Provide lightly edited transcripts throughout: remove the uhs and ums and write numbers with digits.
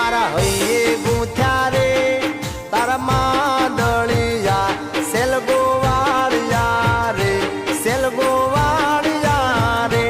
મારા હૈયે ગુંથ્યા રે તારા માંડળિયા સેલ ગોવાળિયા રે સેલ ગોવાળિયા રે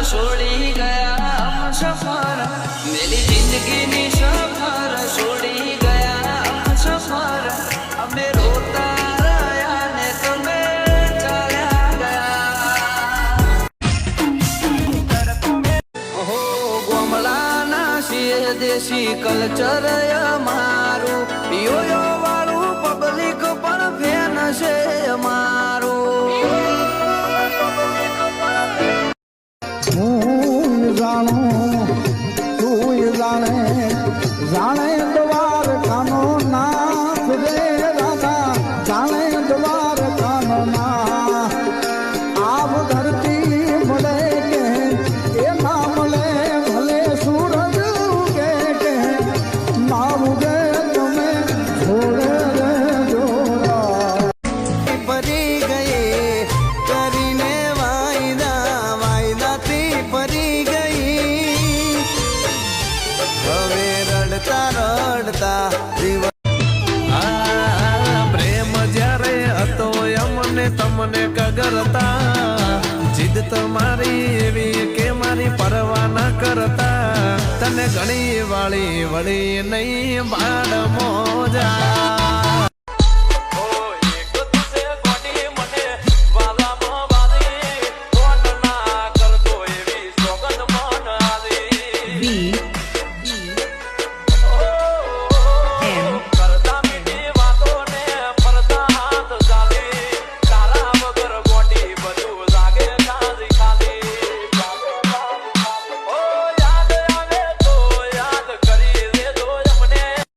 छोड़ी गया हम सफर मेरी जिंदगी ની સફર છોડી ગયા हम सफर અમે રોતા રહ્યા ને તમે ચાલ્યા ગયા ઓહો ગોમડાના છીએ દેશી કલ્ચર અમારું યોયો વાળું પબ્લિક પણ ફેન છે અમારું जाने द्वार खानो नाथ रे राधा जाने द्वार खानो ना आप धरती मले के ये ना मले भले सूरज उगे के ना उगे तुम्हें छोड़े रे जोरा પરી ગયે કરીને વાયદાથી પરી ગઈ હવે રડતા પ્રેમ જ્યારે હતો અમને તમને કગરતા જીદ તમારી એવી કે મારી પરવા ના કરતા તને ઘણી વાળી વળી નહીં બાળ મોજા